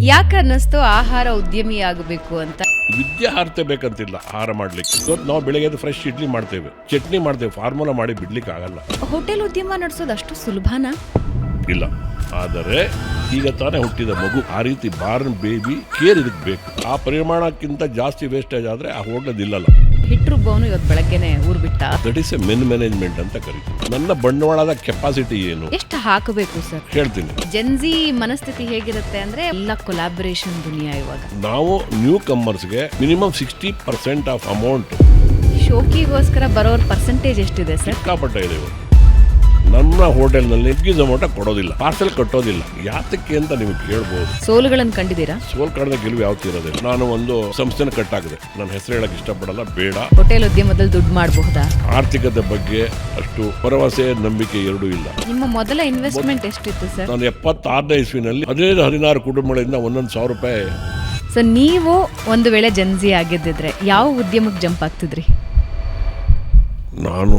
ಯಾಕೆ ಅನ್ನಿಸ್ತು ಆಹಾರ ಉದ್ಯಮಿ ಆಗಬೇಕು ಅಂತ? ವಿದ್ಯೆ ಹಾರತೆ ಬೇಕಂತಿಲ್ಲ ಆಹಾರ ಮಾಡ್ಲಿಕ್ಕೆ. ಇವತ್ತು ನಾವು ಬೆಳಗ್ಗೆ ಫ್ರೆಶ್ ಇಡ್ಲಿ ಮಾಡ್ತೇವೆ, ಚಟ್ನಿ ಮಾಡ್ತೇವೆ, ಫಾರ್ಮುಲಾ ಮಾಡಿ ಬಿಡ್ಲಿಕ್ಕೆ ಆಗಲ್ಲ. ಹೋಟೆಲ್ ಉದ್ಯಮ ನಡೆಸೋದು ಅಷ್ಟು ಸುಲಭನಾ? ಇಲ್ಲ. ಆದರೆ ಈಗ ತಾನೇ ಹುಟ್ಟಿದ ಮಗು, ಆ ರೀತಿ ಬಾರ್ನ್ ಬೇಬಿ ಕೇರ್ ಇದಕ್ಕೆ ಬೇಕು. ಆ ಪರಿಮಾಣಕ್ಕಿಂತ ಜಾಸ್ತಿ ವೇಸ್ಟೇಜ್ ಆದ್ರೆ ಆ ಹೋಟೆಲ್ ಇಲ್ಲಲ್ಲ. ಹಿಟ್ಟು ರುಬ್ಬವನು ಇವತ್ತು ಬೆಳಗ್ಗೆನೆ ಊರ್ ಬಿಟ್ಟ. That is A men management ಅಂತ ಕರೀತೀವಿ. ನನ್ನ ಬಂಡವಾಳದ ಕೆಪಾಸಿಟಿ ಏನು ಎಷ್ಟು ಹಾಕಬೇಕು ಸರ್? ಹೇಳ್ತೀನಿ. ಜೆನ್ಜಿ ಮನಸ್ಥಿತಿ ಹೇಗಿರುತ್ತೆ ಅಂದ್ರೆ ಎಲ್ಲ ಕೊಲಾಬರೇಷನ್ ದುನಿಯಾ. ಇವಾಗ ನಾವು ನ್ಯೂ ಕಮ್ಮರ್ಸ್ಗೆ ಮಿನಿಮಮ್ 60% ಆಫ್ ಅಮೌಂಟ್ ಶೋಕಿಗೋಸ್ಕರ ಬರೋರ್ ಪರ್ಸೆಂಟೇಜ್ ಎಷ್ಟಿದೆ ಸರ್? ಸಿಕ್ಕಾಪಟ್ಟೆ ಇದೆ. ನಮ್ಮ ಹೋಟೆಲ್ನಲ್ಲಿ ಝೊಮ್ಯಾಟೊ ಕೊಡೋದಿಲ್ಲ, ಪಾರ್ಸೆಲ್ ಕಟ್ಟೋದಿಲ್ಲ. ಯಾತಕ್ಕೆ ಅಂತ ನೀವು ಕೇಳ್ಬೋದು. ಸೋಲುಗಳನ್ನು ಕಂಡಿದ್ದೀರಾ? ಸೋಲ್ ಕಳೆದ ಗೆಲುವು ಯಾವತ್ತೂ ಇರೋದಿಲ್ಲ. ನಾನು ಒಂದು ಸಂಸ್ಥೆನ ಕಟ್ಟಾಕಿದೆ, ನನ್ನ ಹೆಸರು ಹೇಳಕ್ ಇಷ್ಟಪಡಲ್ಲ, ಬೇಡ. ಹೋಟೆಲ್ ಉದ್ಯಮದಲ್ಲಿ ದುಡ್ಡು ಮಾಡಬಹುದಾ? ಆರ್ಥಿಕತೆ ಬಗ್ಗೆ ಅಷ್ಟು ಭರವಸೆ ನಂಬಿಕೆ ಎರಡೂ ಇಲ್ಲ. ನಿಮ್ಮ ಮೊದಲ ಇನ್ವೆಸ್ಟ್ಮೆಂಟ್ ಎಷ್ಟಿತ್ತು ಸರ್? ನಾನು 76ನೇ ಇಸ್ವಿನಲ್ಲಿ 15-16 ಕುಟುಂಬಗಳಿಂದ 1,100 ರೂಪಾಯಿ. ಸೊ ನೀವು ಒಂದು ವೇಳೆ ಜೆನ್ಜಿ ಆಗಿದ್ದಿದ್ರೆ ಯಾವ ಉದ್ಯಮಕ್ಕೆ ಜಂಪ್ ಆಗ್ತಿದ್ರಿ? ನಾನು